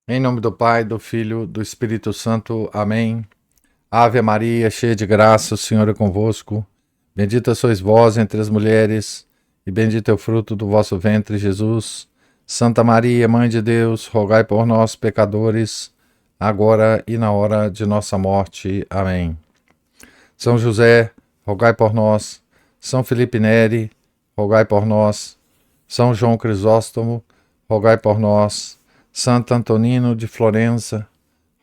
Em nome do Pai, do Filho, do Espírito Santo. Amém. Ave Maria, cheia de graça, o Senhor é convosco. Bendita sois vós entre as mulheres, e bendito é o fruto do vosso ventre, Jesus. Santa Maria, Mãe de Deus, rogai por nós, pecadores, agora e na hora de nossa morte. Amém. São José, rogai por nós. São Felipe Neri, rogai por nós. São João Crisóstomo, rogai por nós. Santo Antonino de Florença,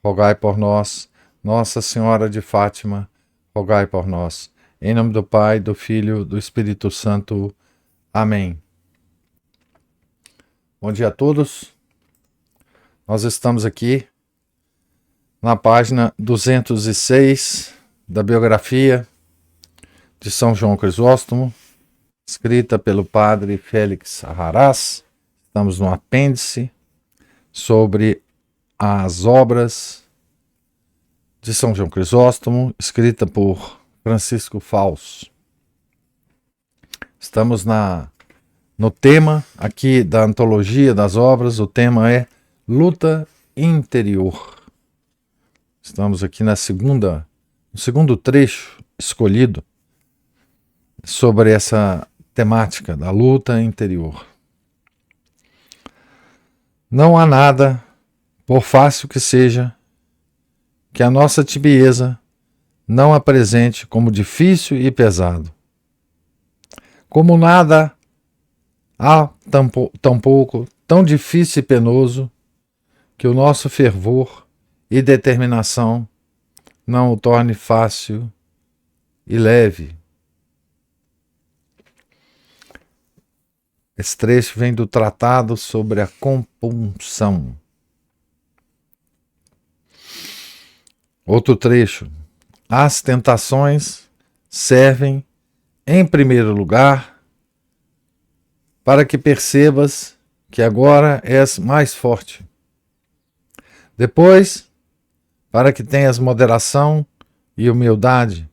rogai por nós. Nossa Senhora de Fátima, rogai por nós. Em nome do Pai, do Filho, do Espírito Santo. Amém. Bom dia a todos. Nós estamos aqui na página 206 da biografia de São João Crisóstomo, escrita pelo padre Félix Arrarás. Estamos no apêndice sobre as obras de São João Crisóstomo, escrita por Francisco Fausto. Estamos no tema aqui da antologia das obras, o tema é luta interior. Estamos aqui no segundo trecho escolhido sobre essa temática da luta interior. Não há nada, por fácil que seja, que a nossa tibieza não apresente como difícil e pesado. Como nada há tampouco tão difícil e penoso que o nosso fervor e determinação não o torne fácil e leve. Esse trecho vem do Tratado sobre a Compunção. Outro trecho. As tentações servem, em primeiro lugar, para que percebas que agora és mais forte. Depois, para que tenhas moderação e humildade,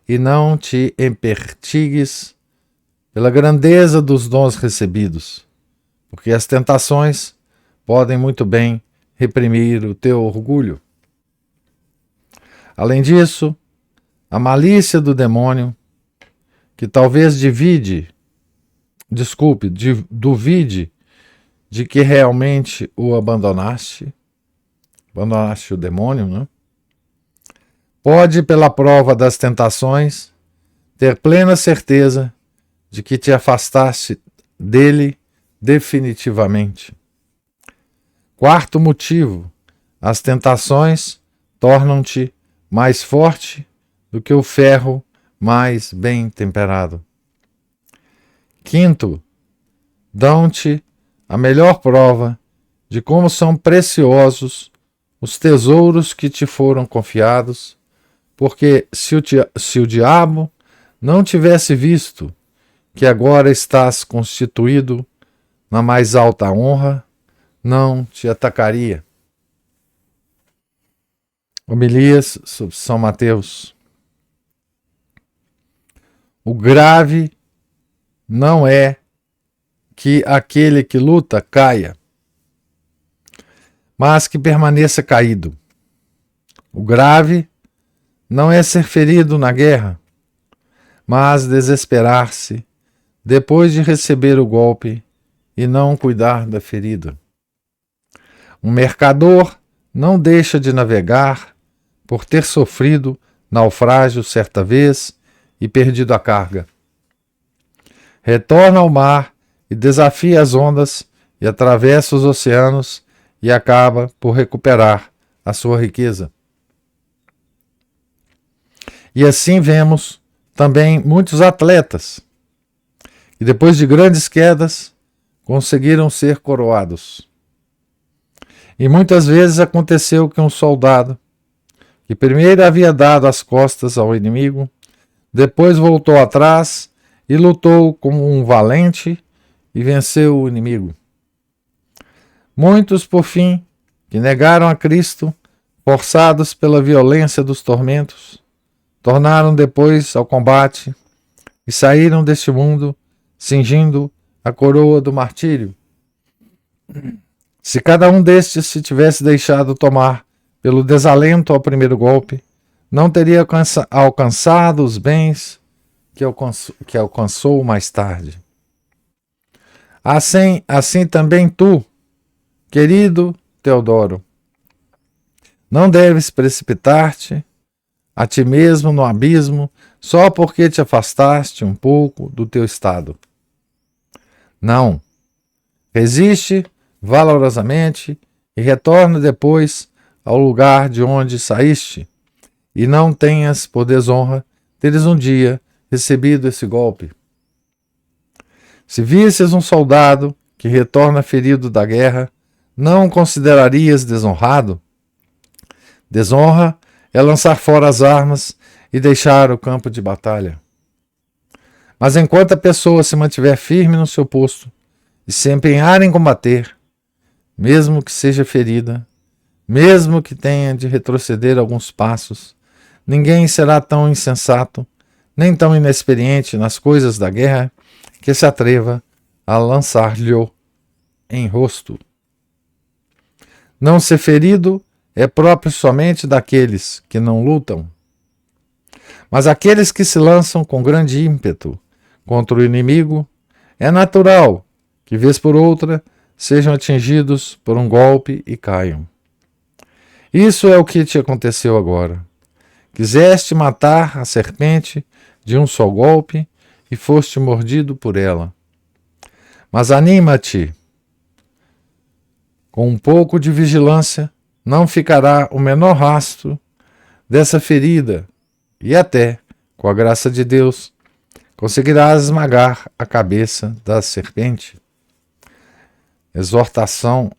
e não te empertigues pela grandeza dos dons recebidos, porque as tentações podem muito bem reprimir o teu orgulho. Além disso, a malícia do demônio, que talvez duvide de que realmente o abandonaste o demônio, né? Pode, pela prova das tentações, ter plena certeza de que te afastaste dele definitivamente. Quarto motivo, as tentações tornam-te mais forte do que o ferro mais bem temperado. Quinto, dão-te a melhor prova de como são preciosos os tesouros que te foram confiados, porque se o diabo não tivesse visto que agora estás constituído na mais alta honra, não te atacaria. Homilias sobre São Mateus. O grave não é que aquele que luta caia, mas que permaneça caído. O grave não é ser ferido na guerra, mas desesperar-se depois de receber o golpe e não cuidar da ferida. Um mercador não deixa de navegar por ter sofrido naufrágio certa vez e perdido a carga. Retorna ao mar e desafia as ondas e atravessa os oceanos e acaba por recuperar a sua riqueza. E assim vemos também muitos atletas que depois de grandes quedas conseguiram ser coroados. E muitas vezes aconteceu que um soldado, que primeiro havia dado as costas ao inimigo, depois voltou atrás e lutou como um valente e venceu o inimigo. Muitos, por fim, que negaram a Cristo, forçados pela violência dos tormentos, tornaram depois ao combate e saíram deste mundo cingindo a coroa do martírio. Se cada um destes se tivesse deixado tomar pelo desalento ao primeiro golpe, não teria alcançado os bens que alcançou mais tarde. Assim também tu, querido Teodoro, não deves precipitar-te a ti mesmo no abismo só porque te afastaste um pouco do teu estado. Não. Resiste valorosamente e retorna depois ao lugar de onde saíste, e não tenhas por desonra teres um dia recebido esse golpe. Se visses um soldado que retorna ferido da guerra, não o considerarias desonrado? Desonra é lançar fora as armas e deixar o campo de batalha. Mas enquanto a pessoa se mantiver firme no seu posto e se empenhar em combater, mesmo que seja ferida, mesmo que tenha de retroceder alguns passos, ninguém será tão insensato, nem tão inexperiente nas coisas da guerra, que se atreva a lançar-lhe em rosto. Não ser ferido é próprio somente daqueles que não lutam. Mas aqueles que se lançam com grande ímpeto contra o inimigo, é natural que, vez por outra, sejam atingidos por um golpe e caiam. Isso é o que te aconteceu agora. Quiseste matar a serpente de um só golpe e foste mordido por ela. Mas anima-te. Com um pouco de vigilância, não ficará o menor rastro dessa ferida e até, com a graça de Deus, conseguirás esmagar a cabeça da serpente. Exortação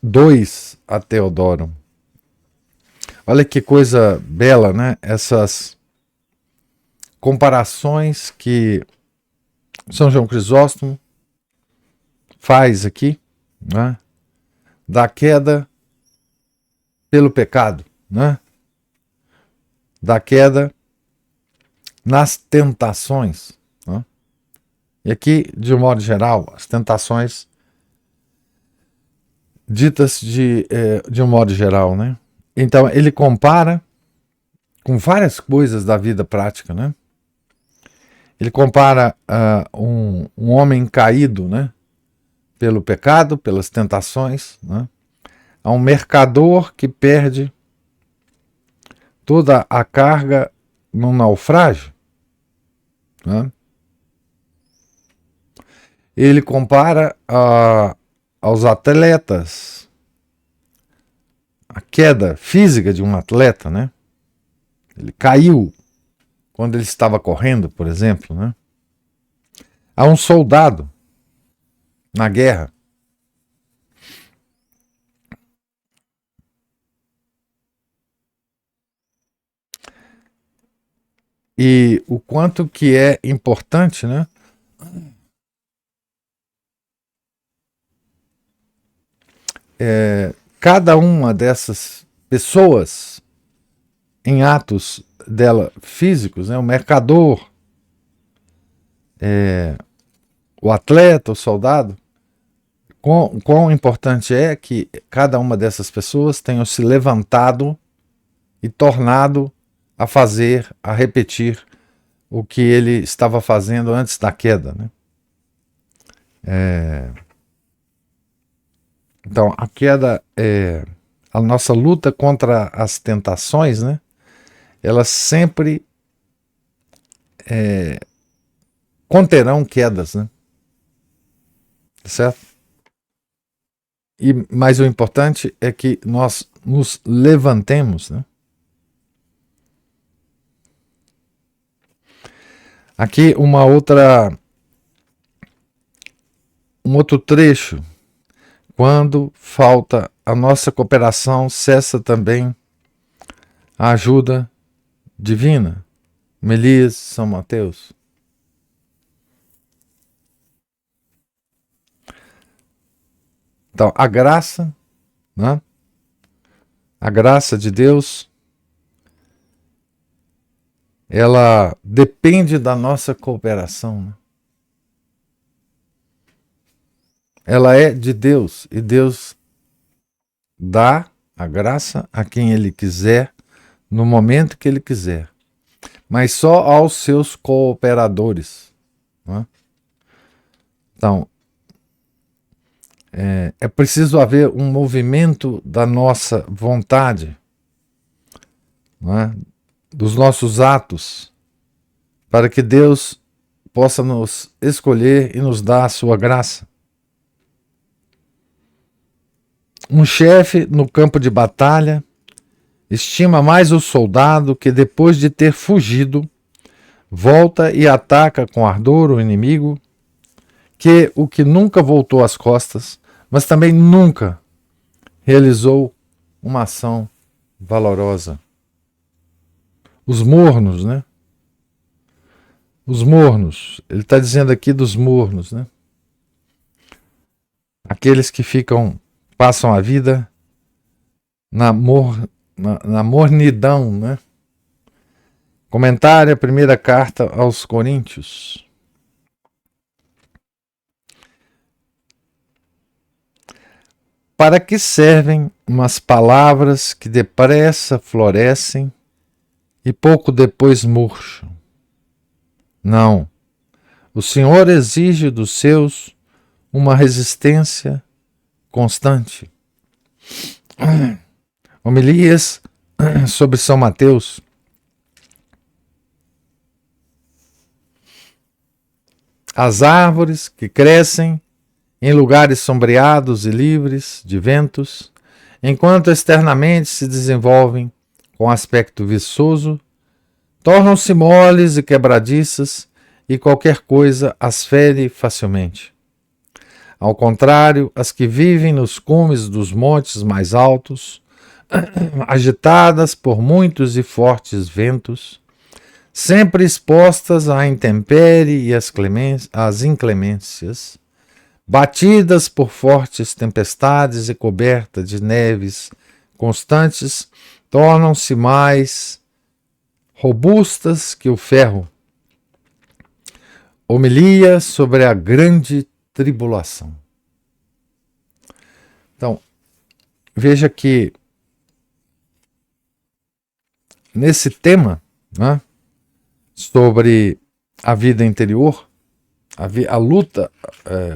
2 a Teodoro. Olha que coisa bela, né? Essas comparações que São João Crisóstomo faz aqui, né? Da queda pelo pecado, né? Da queda nas tentações, né? E aqui, de um modo geral, as tentações ditas de um modo geral, né? Então, ele compara com várias coisas da vida prática, né? Ele compara um homem caído, né? Pelo pecado, pelas tentações, né? A um mercador que perde toda a carga num naufrágio, né? Ele compara aos atletas, a queda física de um atleta, né? Ele caiu quando ele estava correndo, por exemplo, né? A um soldado na guerra. E o quanto que é importante, né? Cada uma dessas pessoas em atos dela físicos, né? O mercador, o atleta, o soldado, quão importante é que cada uma dessas pessoas tenha se levantado e tornado a fazer, a repetir o que ele estava fazendo antes da queda, né? Então, a queda, a nossa luta contra as tentações, né? Elas sempre conterão quedas, né? Certo? Mas o importante é que nós nos levantemos, né? Aqui um outro trecho. Quando falta a nossa cooperação, cessa também a ajuda divina. Melias, São Mateus. Então, a graça, né? A graça de Deus, ela depende da nossa cooperação, né? ela é de Deus, e Deus dá a graça a quem Ele quiser, no momento que Ele quiser, mas só aos seus cooperadores. Né? Então, é preciso haver um movimento da nossa vontade, né? Dos nossos atos, para que Deus possa nos escolher e nos dar a sua graça. Um chefe no campo de batalha estima mais o soldado que, depois de ter fugido, volta e ataca com ardor o inimigo, que o que nunca voltou às costas, mas também nunca realizou uma ação valorosa. Os mornos, né? Os mornos, ele está dizendo aqui dos mornos, né? Aqueles que passam a vida na mornidão, né? Comentário, a primeira carta aos Coríntios. Para que servem umas palavras que depressa florescem e pouco depois murcham? Não. O Senhor exige dos seus uma resistência constante. Homilias sobre São Mateus. As árvores que crescem em lugares sombreados e livres de ventos, enquanto externamente se desenvolvem com aspecto viçoso, tornam-se moles e quebradiças, e qualquer coisa as fere facilmente. Ao contrário, as que vivem nos cumes dos montes mais altos, agitadas por muitos e fortes ventos, sempre expostas à intempérie e às inclemências, batidas por fortes tempestades e cobertas de neves constantes, tornam-se mais robustas que o ferro. Homilia sobre a grande tribulação. Então, veja que nesse tema, né, sobre a vida interior, a luta,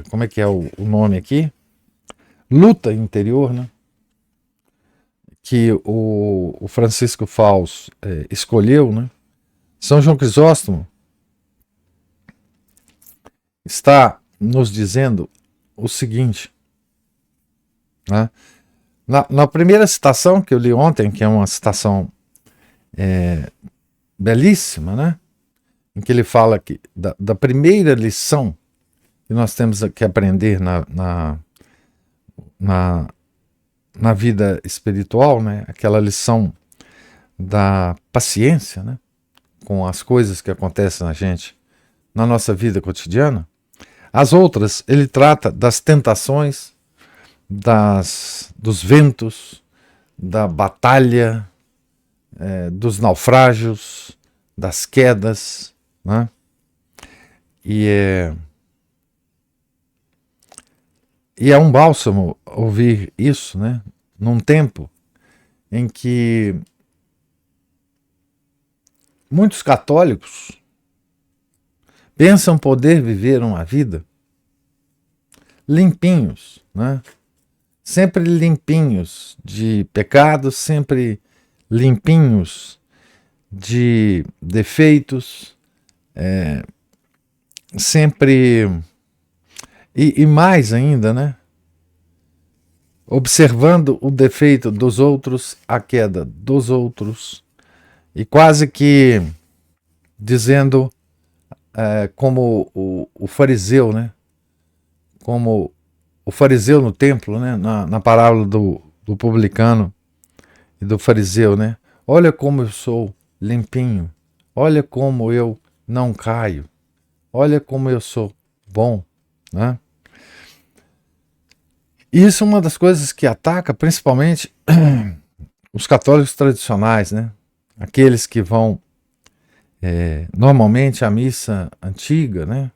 como é que é o nome aqui? Luta interior, né? Que o Francisco Fausto escolheu, né? São João Crisóstomo está nos dizendo o seguinte, né? Na primeira citação que eu li ontem, que é uma citação belíssima, né? Em que ele fala que da primeira lição que nós temos que aprender na vida espiritual, né? Aquela lição da paciência, né? Com as coisas que acontecem na nossa vida cotidiana. As outras, ele trata das tentações, dos ventos, da batalha, dos naufrágios, das quedas, né? E é um bálsamo ouvir isso, né? Num tempo em que muitos católicos pensam poder viver uma vida limpinhos, né? Sempre limpinhos de pecados, sempre limpinhos de defeitos, sempre e mais ainda, né? Observando o defeito dos outros, a queda dos outros, e quase que dizendo como o fariseu, né? Como o fariseu no templo, né? Na parábola do publicano e do fariseu, né? Olha como eu sou limpinho, olha como eu não caio, olha como eu sou bom, né? Isso é uma das coisas que ataca principalmente os católicos tradicionais, né? Aqueles que vão normalmente à missa antiga, né?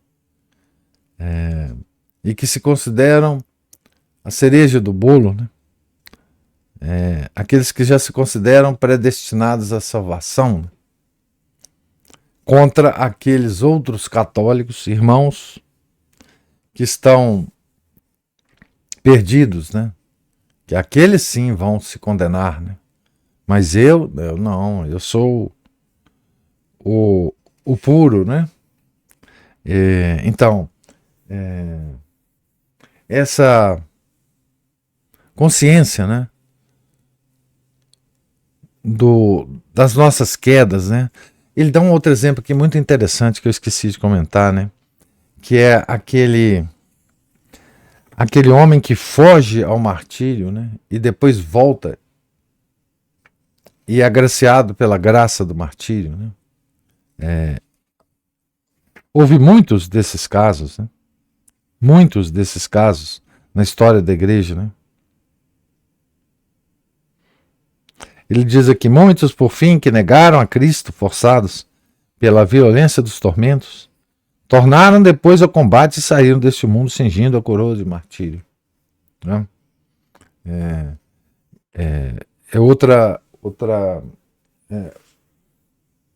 e que se consideram a cereja do bolo, né? Aqueles que já se consideram predestinados à salvação, né? Contra aqueles outros católicos, irmãos, que estão perdidos, né? Que aqueles sim vão se condenar, né? Mas eu não, eu sou o puro, né? Então, essa consciência, né? Das nossas quedas, né? Ele dá um outro exemplo aqui muito interessante que eu esqueci de comentar, né? Que é aquele homem que foge ao martírio, né? E depois volta e é agraciado pela graça do martírio, né? Houve muitos desses casos, né? Muitos desses casos na história da igreja, né? Ele diz aqui: muitos, por fim, que negaram a Cristo, forçados pela violência dos tormentos, tornaram depois ao combate e saíram deste mundo cingindo a coroa de martírio. Né?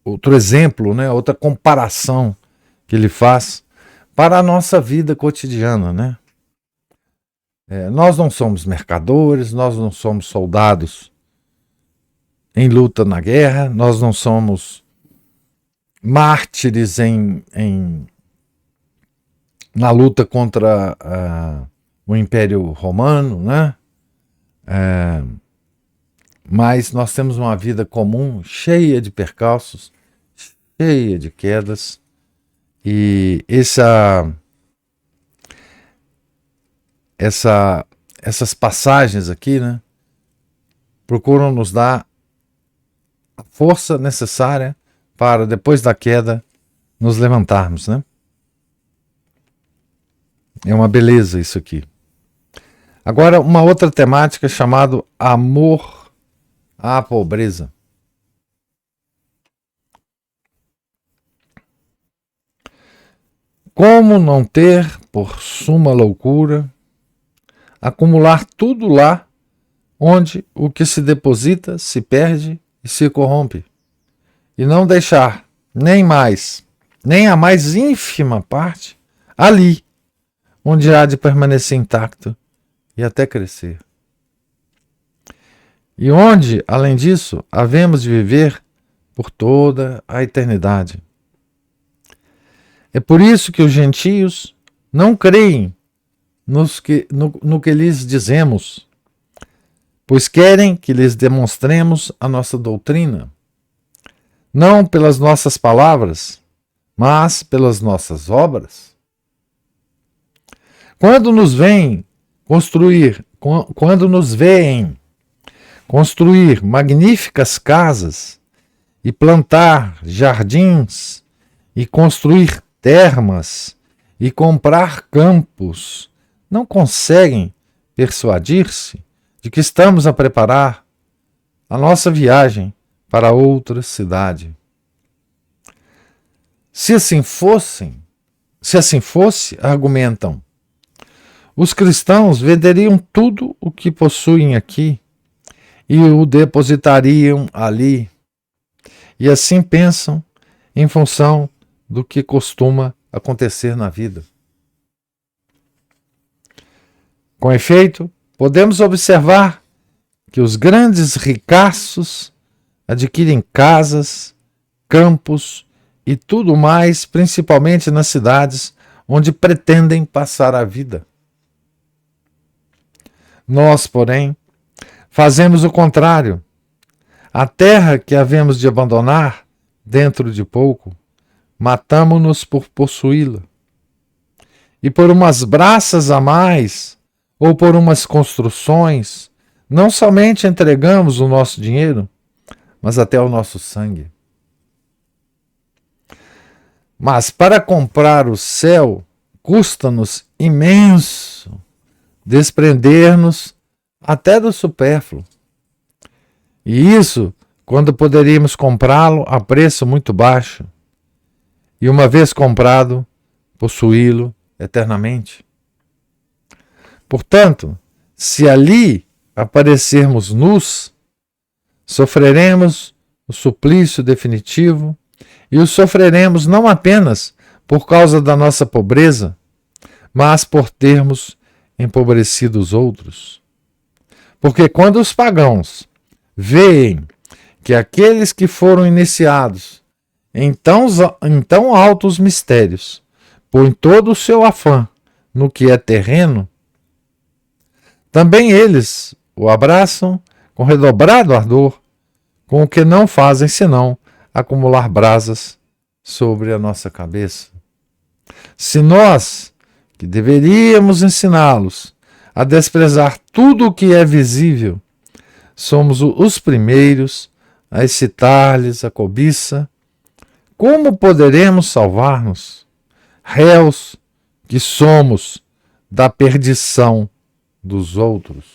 Outro exemplo, né? Outra comparação que ele faz para a nossa vida cotidiana, né? Nós não somos mercadores, nós não somos soldados em luta na guerra, nós não somos mártires na luta contra o Império Romano, né? Mas nós temos uma vida comum, cheia de percalços, cheia de quedas, e essas passagens aqui, né, procuram nos dar a força necessária para, depois da queda, nos levantarmos, né? É uma beleza isso aqui. Agora, uma outra temática chamada amor à pobreza. Como não ter, por suma loucura, acumular tudo lá onde o que se deposita se perde e se corrompe, e não deixar nem a mais ínfima parte ali, onde há de permanecer intacto e até crescer. E onde, além disso, havemos de viver por toda a eternidade. É por isso que os gentios não creem no que lhes dizemos, pois querem que lhes demonstremos a nossa doutrina, não pelas nossas palavras, mas pelas nossas obras. Quando nos veem construir magníficas casas e plantar jardins e construir termas e comprar campos, não conseguem persuadir-se de que estamos a preparar a nossa viagem para outra cidade. Se assim fosse, argumentam, os cristãos venderiam tudo o que possuem aqui e o depositariam ali. E assim pensam em função do que costuma acontecer na vida. Com efeito, podemos observar que os grandes ricaços adquirem casas, campos e tudo mais, principalmente nas cidades onde pretendem passar a vida. Nós, porém, fazemos o contrário. A terra que havemos de abandonar dentro de pouco, matamo-nos por possuí-la. E por umas braças a mais, ou por umas construções, não somente entregamos o nosso dinheiro, mas até o nosso sangue. Mas para comprar o céu, custa-nos imenso desprender-nos até do supérfluo. E isso quando poderíamos comprá-lo a preço muito baixo, e uma vez comprado, possuí-lo eternamente. Portanto, se ali aparecermos nus, sofreremos o suplício definitivo e o sofreremos não apenas por causa da nossa pobreza, mas por termos empobrecido os outros. Porque quando os pagãos veem que aqueles que foram iniciados em tão altos mistérios põem todo o seu afã no que é terreno, também eles o abraçam com redobrado ardor, com o que não fazem senão acumular brasas sobre a nossa cabeça. Se nós, que deveríamos ensiná-los a desprezar tudo o que é visível, somos os primeiros a excitar-lhes a cobiça, como poderemos salvar-nos, réus que somos da perdição dos outros?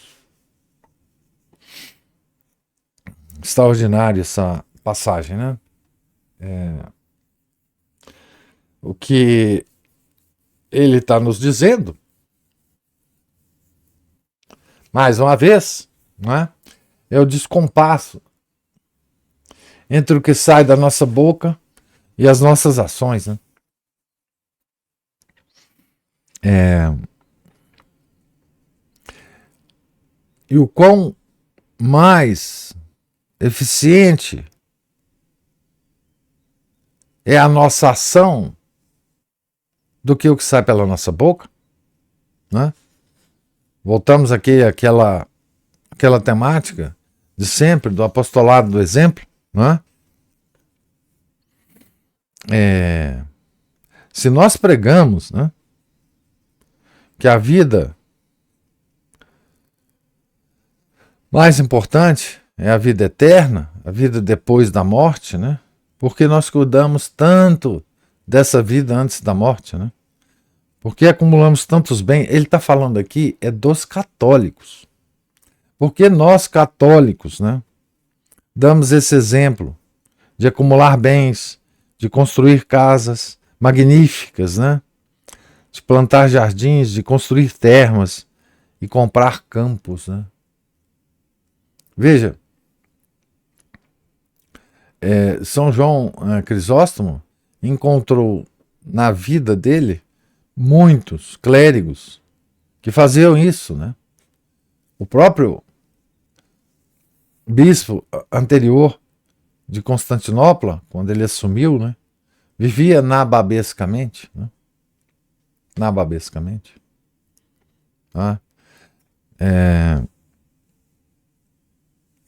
Extraordinária essa passagem, né? O que ele está nos dizendo, mais uma vez, né, é o descompasso entre o que sai da nossa boca e as nossas ações, né? E o quão mais eficiente é a nossa ação do que o que sai pela nossa boca, né? Voltamos aqui àquela temática de sempre, do apostolado do exemplo, né? Se nós pregamos, né, que a vida mais importante é a vida eterna, a vida depois da morte, né? Porque nós cuidamos tanto dessa vida antes da morte, né? Porque acumulamos tantos bens. Ele está falando aqui dos católicos. Porque nós católicos, né, damos esse exemplo de acumular bens, de construir casas magníficas, né, de plantar jardins, de construir termas e comprar campos, né? Veja, São João Crisóstomo encontrou na vida dele muitos clérigos que faziam isso, né? O próprio bispo anterior de Constantinopla, quando ele assumiu, né, vivia nababescamente, né? Nababescamente. Tá?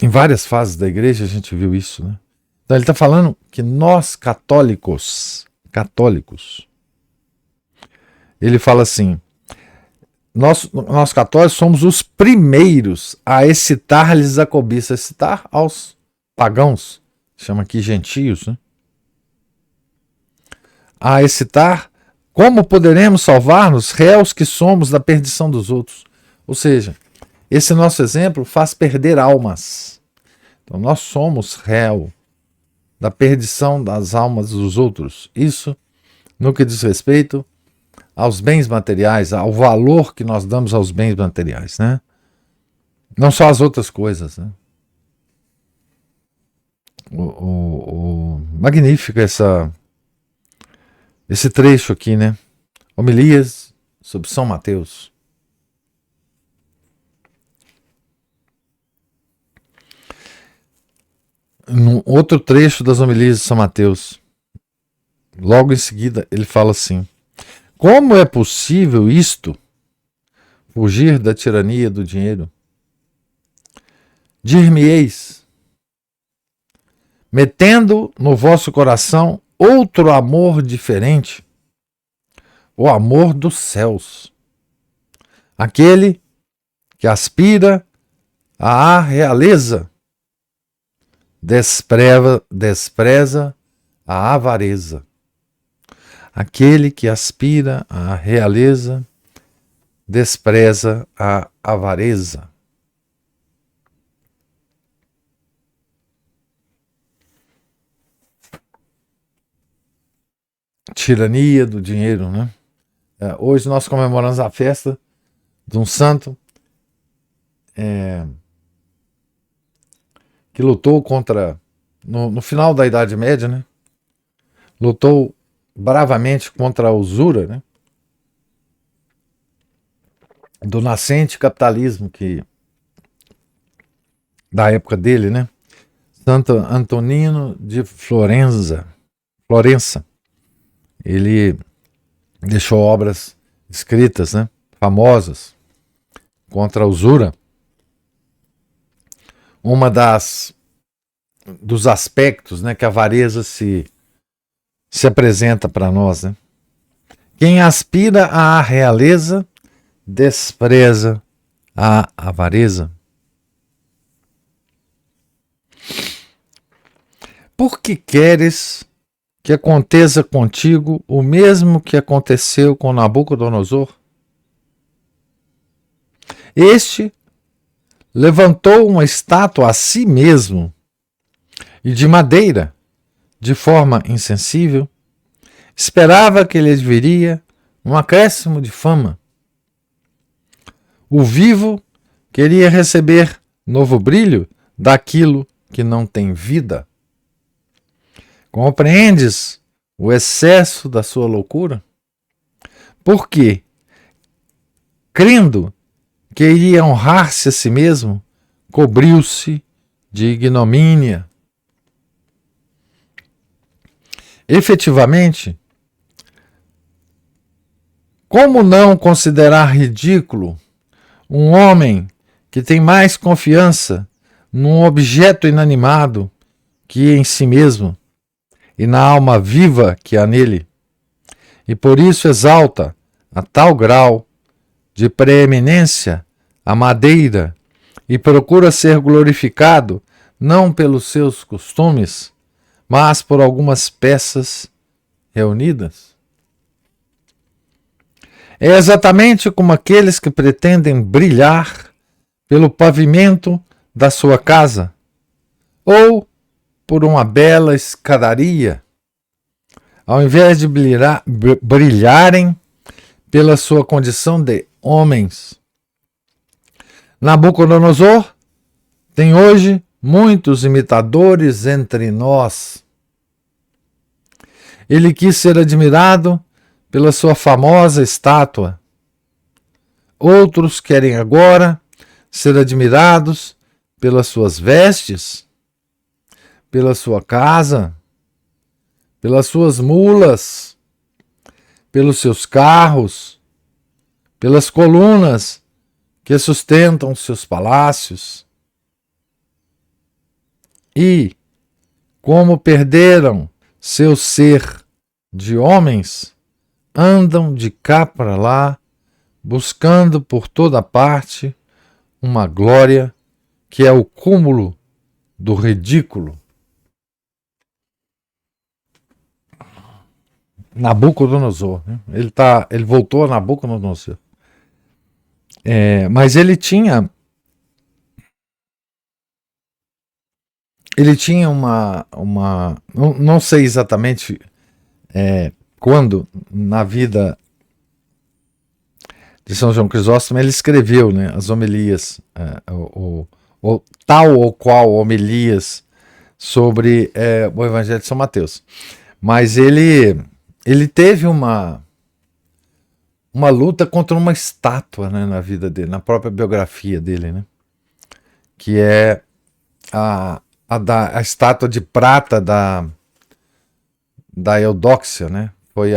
Em várias fases da igreja a gente viu isso, né? Então ele está falando que nós católicos, ele fala assim, nós católicos somos os primeiros a excitar-lhes a cobiça, excitar aos pagãos, chama aqui gentios, né? A excitar, como poderemos salvar-nos, réus que somos da perdição dos outros. Ou seja, esse nosso exemplo faz perder almas. Então nós somos réu da perdição das almas dos outros. Isso no que diz respeito aos bens materiais, ao valor que nós damos aos bens materiais, né? Não só as outras coisas, né? Magnífico esse trecho aqui, né? Homilias sobre São Mateus. Num outro trecho das homilias de São Mateus, logo em seguida, ele fala assim: como é possível isto? Fugir da tirania do dinheiro? Dir-me-eis, metendo no vosso coração outro amor diferente, o amor dos céus, aquele que aspira à realeza, despreza a avareza. Aquele que aspira à realeza despreza a avareza. Tirania do dinheiro, né? Hoje nós comemoramos a festa de um santo que lutou contra, no final da Idade Média, né? Lutou bravamente contra a usura, né? Do nascente capitalismo da época dele, né? Santo Antonino de Florença. Ele deixou obras escritas, né? Famosas contra a usura. Uma dos aspectos, né, que a avareza se apresenta para nós, né? Quem aspira à realeza despreza a avareza. Por que queres que aconteça contigo o mesmo que aconteceu com Nabucodonosor? Este levantou uma estátua a si mesmo e de madeira, de forma insensível, esperava que lhe adviria um acréscimo de fama. O vivo queria receber novo brilho daquilo que não tem vida. Compreendes o excesso da sua loucura? Porque, crendo que iria honrar-se a si mesmo, cobriu-se de ignomínia. Efetivamente, como não considerar ridículo um homem que tem mais confiança num objeto inanimado que em si mesmo e na alma viva que há nele, e por isso exalta a tal grau de preeminência a madeira e procura ser glorificado não pelos seus costumes, mas por algumas peças reunidas? É exatamente como aqueles que pretendem brilhar pelo pavimento da sua casa ou por uma bela escadaria, ao invés de brilharem pela sua condição de homens. Nabucodonosor tem hoje muitos imitadores entre nós. Ele quis ser admirado pela sua famosa estátua. Outros querem agora ser admirados pelas suas vestes, pela sua casa, pelas suas mulas, pelos seus carros, pelas colunas que sustentam seus palácios. E, como perderam seu ser de homens, andam de cá para lá, buscando por toda parte uma glória que é o cúmulo do ridículo. Nabucodonosor, né? Ele voltou a Nabucodonosor. Mas ele tinha uma não sei exatamente quando na vida de São João Crisóstomo ele escreveu, né, as homilias, tal ou qual homilias sobre o Evangelho de São Mateus. Mas ele teve uma luta contra uma estátua, né, na vida dele, na própria biografia dele, né, que é a estátua de prata da Eudóxia, né? Foi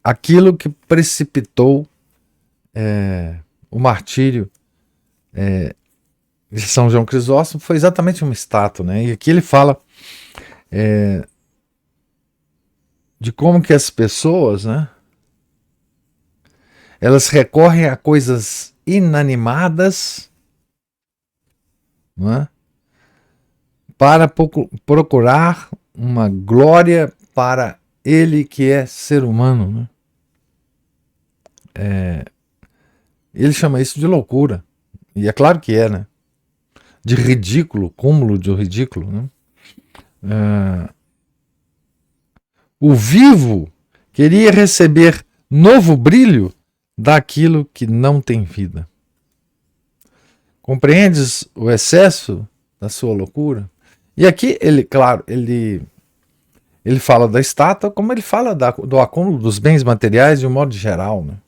aquilo que precipitou o martírio de São João Crisóstomo. Foi exatamente uma estátua, né? E aqui ele fala de como que as pessoas, né, elas recorrem a coisas inanimadas, não é? Para procurar uma glória para ele que é ser humano, né? Ele chama isso de loucura, e é claro que é, né? De ridículo, cúmulo de ridículo, né? O vivo queria receber novo brilho daquilo que não tem vida. Compreendes o excesso da sua loucura? E aqui ele, claro, ele fala da estátua, como ele fala do acúmulo dos bens materiais de um modo geral, né?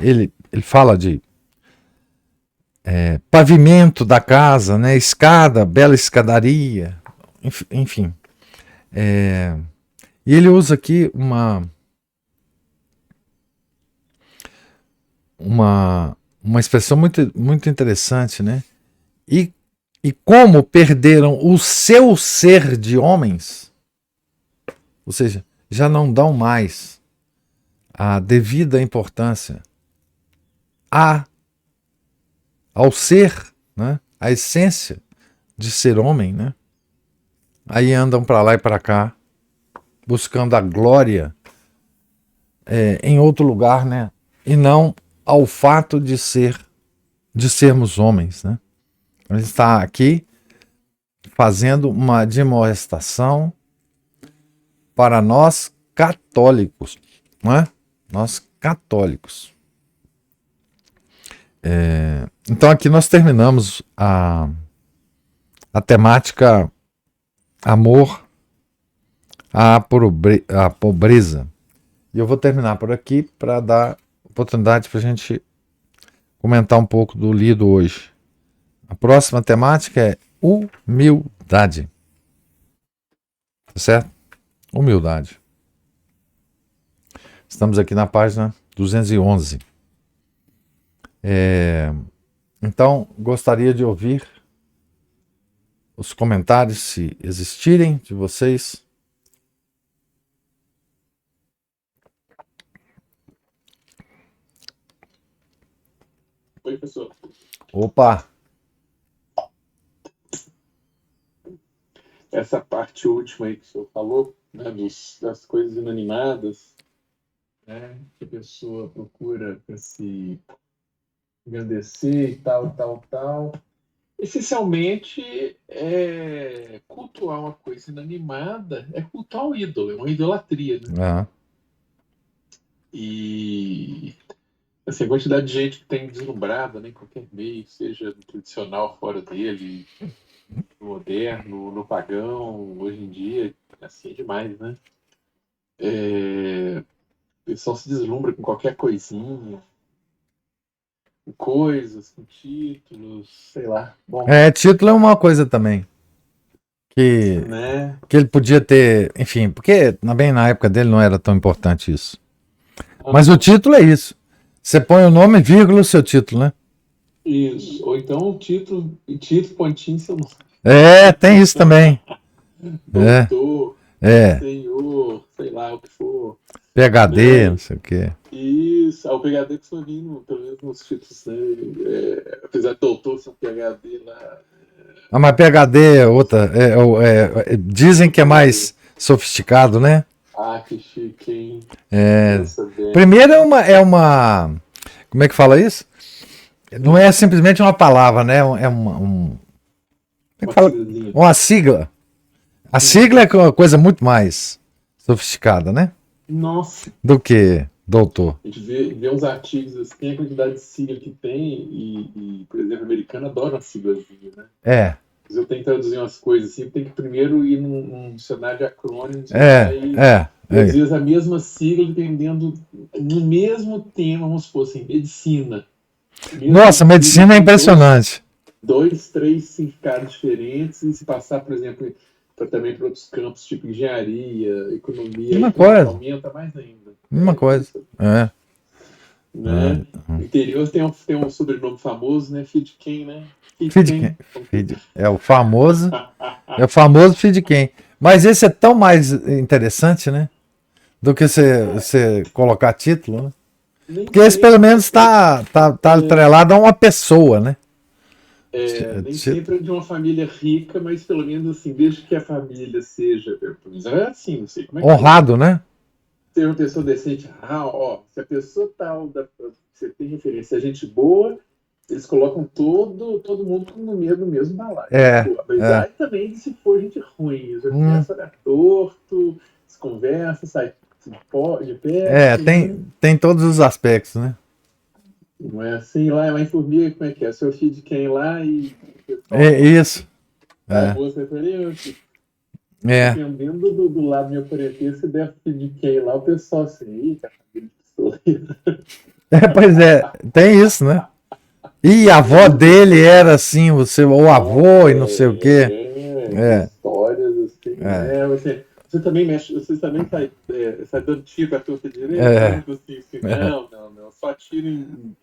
Ele fala de pavimento da casa, né? Escada, bela escadaria, enfim. E ele usa aqui uma expressão muito, muito interessante, né? E como perderam o seu ser de homens, ou seja, já não dão mais a devida importância ao ser, né? A essência de ser homem, né? Aí andam para lá e para cá, buscando a glória em outro lugar, né? E não ao fato de sermos homens, né? A gente está aqui fazendo uma demonstração para nós católicos, não é? Nós católicos. Então aqui nós terminamos a temática amor à pobreza. E eu vou terminar por aqui para dar oportunidade para a gente comentar um pouco do lido hoje. A próxima temática é humildade. Tá certo? Humildade. Estamos aqui na página 211. Então, gostaria de ouvir os comentários, se existirem, de vocês. Oi, pessoal. Opa! Essa parte última aí que o senhor falou, né, das coisas inanimadas, né, que a pessoa procura para se engrandecer e tal. Essencialmente, cultuar uma coisa inanimada é cultuar um ídolo, é uma idolatria, né? E assim, a quantidade de gente que tem deslumbrada, né, em qualquer meio, seja no tradicional, fora dele, no moderno, no pagão, hoje em dia, assim é demais, né? O pessoal se deslumbra com qualquer coisinha, com coisas, com títulos, sei lá. Bom, Título é uma coisa também. né? Que ele podia ter, enfim, porque bem na época dele não era tão importante isso. Mas o título é isso. Você põe o nome, vírgula, o seu título, né? Isso. Ou então o título, pontinho, seu nome. Tem isso também. Doutor, senhor, sei lá o que for. PhD, não sei o quê. Isso, o PhD que foi vindo, pelo menos nos títulos, né? Apesar de doutor ser um PhD lá. Mas PhD é outra. Dizem que é mais sofisticado, né? Ah, que chique, hein? Primeiro é uma. Como é que fala isso? Não é simplesmente uma palavra, né? É uma sigla. A sigla é uma coisa muito mais sofisticada, né? Nossa. Do que doutor. A gente vê uns artigos assim, a quantidade de sigla que tem, e por exemplo, o americano adora uma siglazinha, né? Se eu tenho que traduzir umas coisas assim, tem que primeiro ir num dicionário de acrônimos e às vezes a mesma sigla, dependendo no mesmo tema, vamos supor assim, medicina. Nossa, medicina é impressionante. 2, 3 significados diferentes, e se passar, por exemplo, também para outros campos, tipo engenharia, economia, aumenta mais ainda. Mesma coisa. Né? No interior tem um sobrenome famoso, né? Fidken, né? Fidken. É o famoso Fidken. Mas esse é tão mais interessante, né? Do que você colocar título, né? Porque esse pelo menos está atrelado a uma pessoa, né? Nem sempre é de uma família rica, mas pelo menos assim, desde que a família seja, assim, não sei como é que honrado, né? Ser uma pessoa decente. Se a pessoa tal, você tem referência, a gente boa, eles colocam todo mundo no mesmo balaio. Apesar também de se for gente ruim, já começa a dar torto, desconversa, sai de perto, né? tem todos os aspectos, né? Não é assim lá em Formiga, como é que é? Seu filho de quem lá e o pessoal É isso. da moça, eu falei, É. dependendo do lado meu parentesco, deve ser de quem lá, o pessoal assim, ih, cara, Pois é, tem isso, né? E a avó dele era assim, o avô e não sei o quê. Histórias assim, né? Você também mexe, você também sai dando tiro pra torta direita, assim, não, só tiro em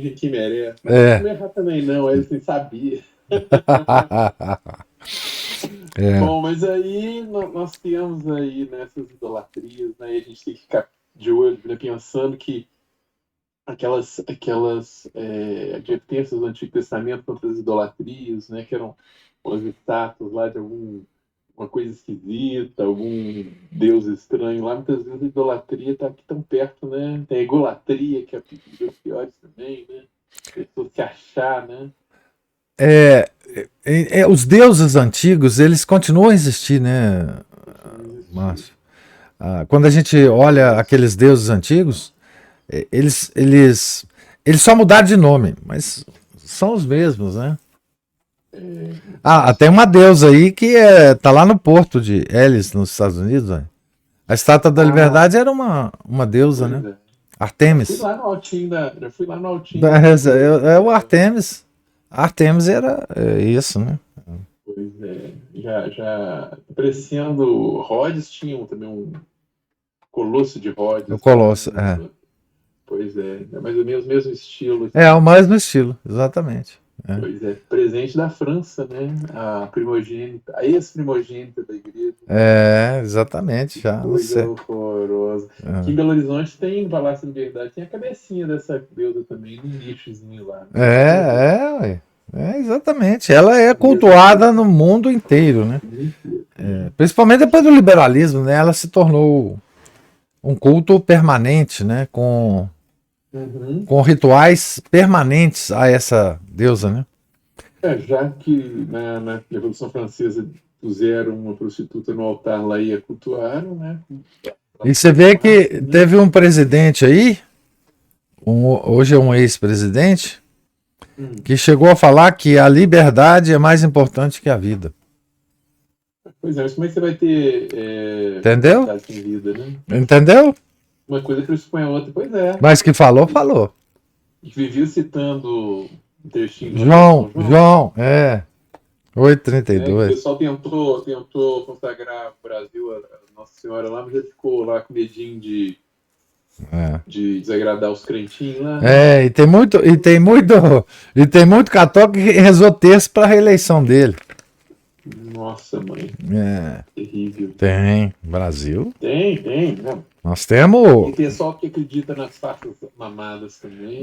gente que merece. Mas não errar também não, ele assim, sabia. Bom, mas aí nós temos aí nessas idolatrias, né? E a gente tem que ficar de olho, né, pensando que aquelas advertências do Antigo Testamento contra as idolatrias, né, que eram umas estátuas lá de uma coisa esquisita, algum deus estranho lá, muitas vezes a idolatria está aqui tão perto, né? Tem a egolatria, que é dos piores também, né? Pessoas se achar, né? Os deuses antigos, eles continuam a existir, né, Márcio? Quando a gente olha aqueles deuses antigos, eles só mudaram de nome, mas são os mesmos, né? Tem uma deusa aí que tá lá no porto de Elis, nos Estados Unidos. Né? A Estátua da Liberdade era uma deusa, né? Artemis. Eu fui lá no altinho. O Artemis. Artemis era isso, né? Pois é. Já apreciando Rhodes, tinha também um Colosso de Rhodes. O Colosso, Pois é mais ou menos o mesmo estilo. É o mesmo estilo, exatamente. Pois é, presente da França, né? A primogênita, a ex-primogênita da igreja. Exatamente. Já coisa horrorosa. Aqui em Belo Horizonte tem, no Palácio da Liberdade, tem a cabecinha dessa deusa também, num nichozinho lá. Ué. Exatamente. Ela é cultuada no mundo inteiro, né? Principalmente depois do liberalismo, né? Ela se tornou um culto permanente, né? Com rituais permanentes a essa deusa, né? Já que na Revolução Francesa puseram uma prostituta no altar lá e a cultuaram, né? E você vê que teve um presidente aí, hoje é um ex-presidente, que chegou a falar que a liberdade é mais importante que a vida. Pois é, mas como é que você vai ter entendeu? Sem vida, né? Entendeu? Uma coisa pressupõe a outra, pois é. Mas que falou. E vivia citando um trechinho. João, 8:32. O pessoal tentou consagrar o Brasil a Nossa Senhora lá, mas ele ficou lá com medinho de desagradar os crentinhos lá. E tem muito católico que rezou texto para a reeleição dele. Nossa, mãe. Terrível. Tem. Brasil? Tem. Né? Nós temos. E pessoal que acredita nas faixas mamadas também.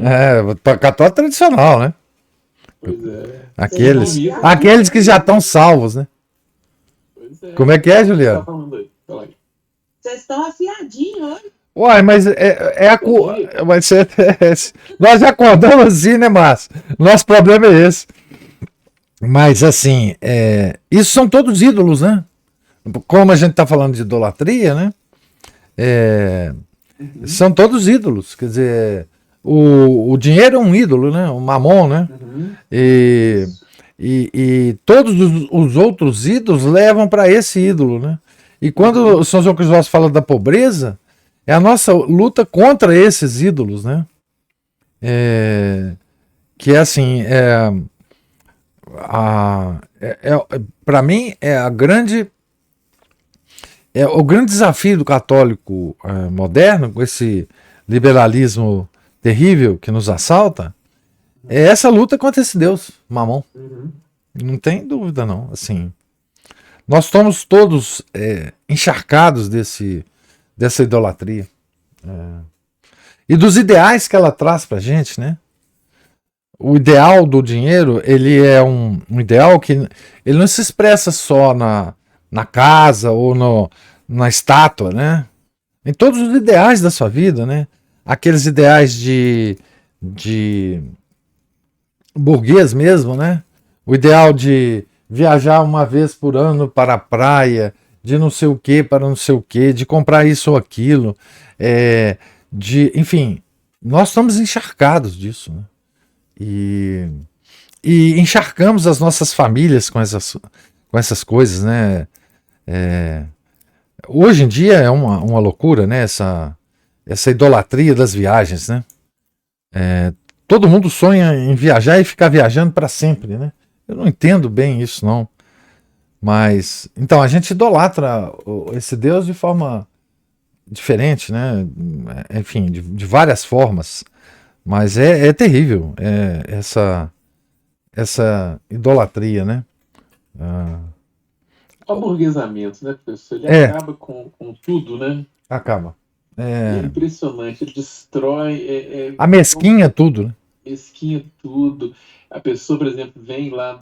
Católico tradicional, né? Pois é. Aqueles que já estão salvos, né? Pois é. Como é que é, Juliana? Vocês estão afiadinhos hoje. Uai, mas nós já acordamos assim, né, Márcio? Nosso problema é esse. Mas, assim, isso são todos ídolos, né? Como a gente está falando de idolatria, né? São todos ídolos. Quer dizer, o dinheiro é um ídolo, né? O mamon, né? E todos os outros ídolos levam para esse ídolo, né? E quando o São João Crisóstomo fala da pobreza, é a nossa luta contra esses ídolos, né? Que é assim, para mim o grande desafio do católico moderno, com esse liberalismo terrível que nos assalta, é essa luta contra esse Deus, Mamon. Não tem dúvida, não. Assim, nós estamos todos encharcados dessa idolatria. E dos ideais que ela traz pra gente, né? O ideal do dinheiro, ele é um ideal que ele não se expressa só na casa ou na estátua, né? Em todos os ideais da sua vida, né? Aqueles ideais de burguês mesmo, né? O ideal de viajar uma vez por ano para a praia de não sei o que para não sei o que, de comprar isso ou aquilo, enfim, nós estamos encharcados disso, né? E encharcamos as nossas famílias com essas coisas, né? Hoje em dia é uma loucura, né? Essa idolatria das viagens, né? Todo mundo sonha em viajar e ficar viajando para sempre, né? Eu não entendo bem isso, não. Mas, então, a gente idolatra esse Deus de forma diferente, né? Enfim, de várias formas. Mas é terrível essa idolatria, né? O aburguesamento, né, professor? Ele É, acaba com tudo, né? acaba. E é impressionante, ele destrói, Amesquinha tudo, né? mesquinha tudo. A pessoa, por exemplo, vem lá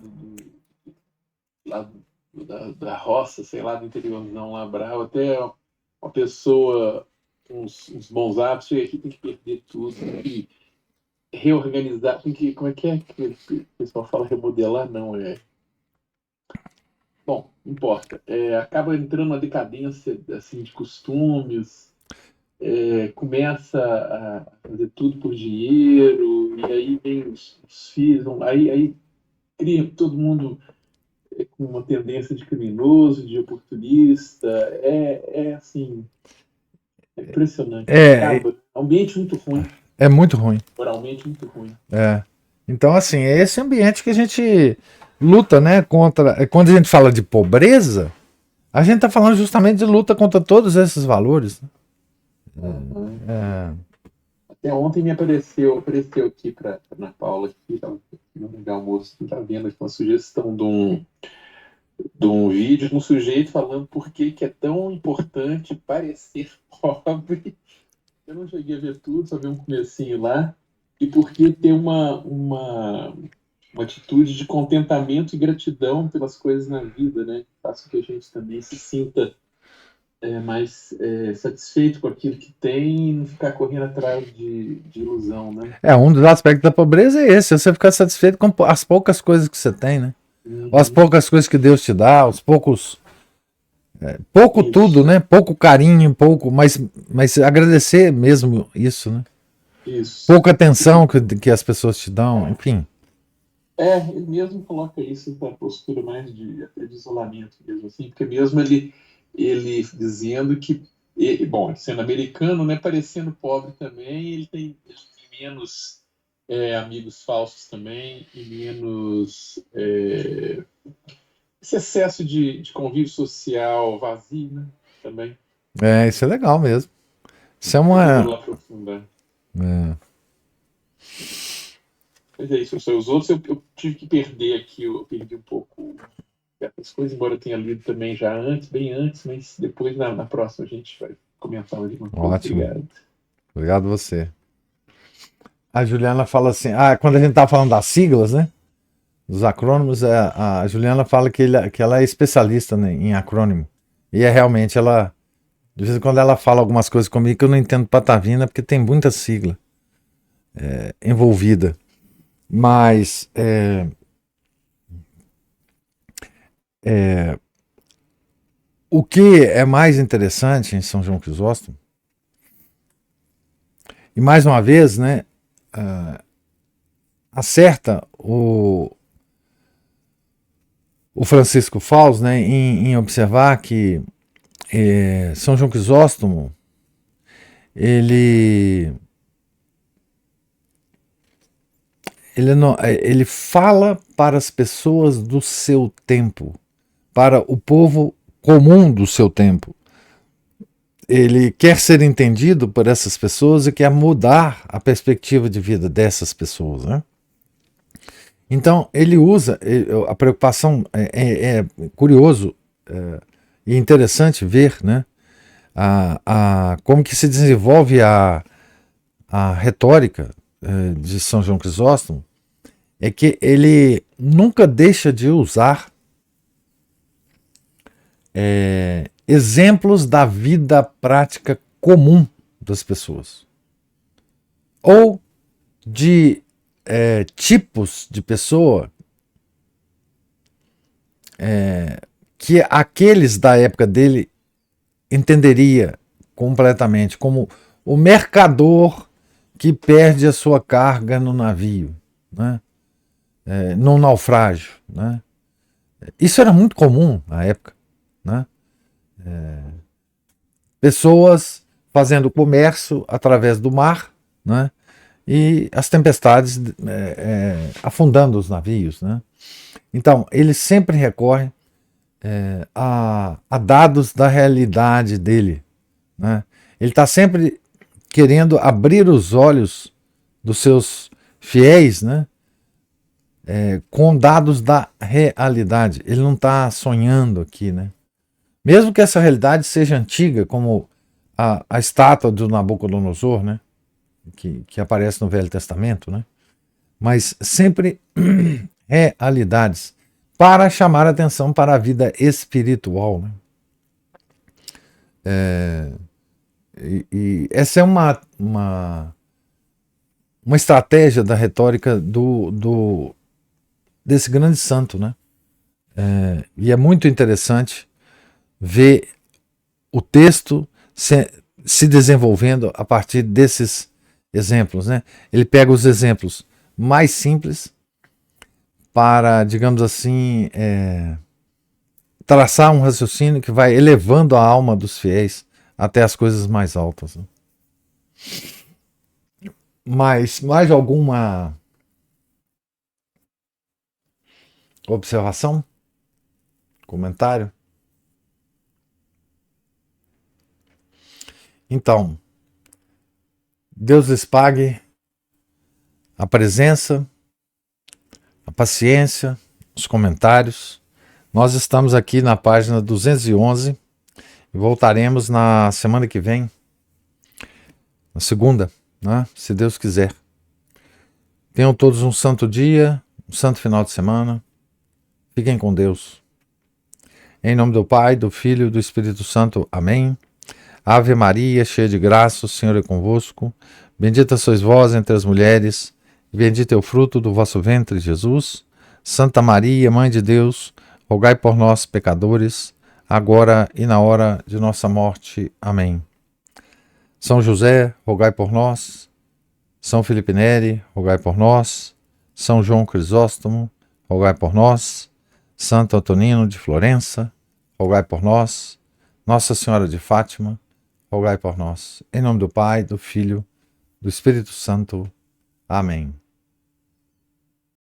da roça, sei lá, do interiorzão lá bravo, até uma pessoa com uns bons hábitos chega aqui, tem que perder tudo, tem que reorganizar, tem que, como é que o pessoal fala remodelar? Não, bom, não importa. Acaba entrando uma decadência assim, de costumes, começa a fazer tudo por dinheiro, e aí vem os filhos, aí cria todo mundo com uma tendência de criminoso, de oportunista, assim, é impressionante. É, Acaba. Ambiente muito ruim, é muito ruim. moralmente muito ruim. Então, assim, é esse ambiente que a gente luta, né? Contra. Quando a gente fala de pobreza, a gente está falando justamente de luta contra todos esses valores, né? Até ontem me apareceu aqui para Ana Paula, aqui, tava no almoço, estava vendo aqui uma sugestão de um vídeo de um sujeito falando por que é tão importante parecer pobre. Eu não cheguei a ver tudo, só vi um comecinho lá. E por que ter uma atitude de contentamento e gratidão pelas coisas na vida, né? Faça com que a gente também se sinta mais satisfeito com aquilo que tem e não ficar correndo atrás de ilusão, né? Um dos aspectos da pobreza é esse, você ficar satisfeito com as poucas coisas que você tem, né? Ou as poucas coisas que Deus te dá, os poucos. Pouco Isso. tudo, né? Pouco carinho, pouco. Mas agradecer mesmo isso, né? Isso. Pouca atenção que as pessoas te dão, enfim. Ele mesmo coloca isso para postura mais de isolamento mesmo, assim, porque mesmo ele dizendo que, bom, sendo americano, né, parecendo pobre também, ele tem menos amigos falsos também e menos esse excesso de convívio social vazio, né, também. Isso é legal mesmo. Isso é Eu uma. vou lá aprofundar. Mas é isso, os outros eu tive que perder aqui, eu perdi um pouco as coisas, embora eu tenha lido também já antes, bem antes, mas depois na próxima a gente vai comentar mais uma coisa. Ótimo. Obrigado. Obrigado você. A Juliana fala assim, quando a gente tá falando das siglas, né? Dos acrônimos, a Juliana fala que ela é especialista, né, em acrônimo. E realmente ela. De vez em quando ela fala algumas coisas comigo que eu não entendo patavina, porque tem muita sigla envolvida. Mas o que é mais interessante em São João Crisóstomo, e mais uma vez, né, acerta o Francisco Fausto, né, em observar que São João Crisóstomo ele fala para as pessoas do seu tempo, para o povo comum do seu tempo. Ele quer ser entendido por essas pessoas e quer mudar a perspectiva de vida dessas pessoas, né? Então ele usa a preocupação, é curioso e interessante ver, né, como que se desenvolve a retórica de São João Crisóstomo, é que ele nunca deixa de usar exemplos da vida prática comum das pessoas, ou de tipos de pessoa que aqueles da época dele entenderia completamente como o mercador que perde a sua carga no navio, né? Num naufrágio, né? Isso era muito comum na época, né? Pessoas fazendo comércio através do mar, né? E as tempestades afundando os navios, né? Então, ele sempre recorre a dados da realidade dele, né? Ele está sempre querendo abrir os olhos dos seus fiéis, né? Com dados da realidade. Ele não está sonhando aqui, né? Mesmo que essa realidade seja antiga, como a estátua do Nabucodonosor, né? Que aparece no Velho Testamento, né? Mas sempre realidades para chamar a atenção para a vida espiritual, né? E essa é uma estratégia da retórica desse grande santo, né? E é muito interessante ver o texto se desenvolvendo a partir desses exemplos, né? Ele pega os exemplos mais simples para, digamos assim, traçar um raciocínio que vai elevando a alma dos fiéis até as coisas mais altas, né? Mas mais alguma observação? Comentário? Então, Deus lhes pague a presença, a paciência, os comentários. Nós estamos aqui na página 211 e voltaremos na semana que vem, na segunda, né? Se Deus quiser. Tenham todos um santo dia, um santo final de semana. Fiquem com Deus. Em nome do Pai, do Filho e do Espírito Santo. Amém. Ave Maria, cheia de graça, o Senhor é convosco. Bendita sois vós entre as mulheres, e bendito é o fruto do vosso ventre, Jesus. Santa Maria, Mãe de Deus, rogai por nós, pecadores, agora e na hora de nossa morte. Amém. São José, rogai por nós. São Felipe Neri, rogai por nós. São João Crisóstomo, rogai por nós. Santo Antonino de Florença, rogai por nós. Nossa Senhora de Fátima, rogai por nós. Em nome do Pai, do Filho, do Espírito Santo. Amém.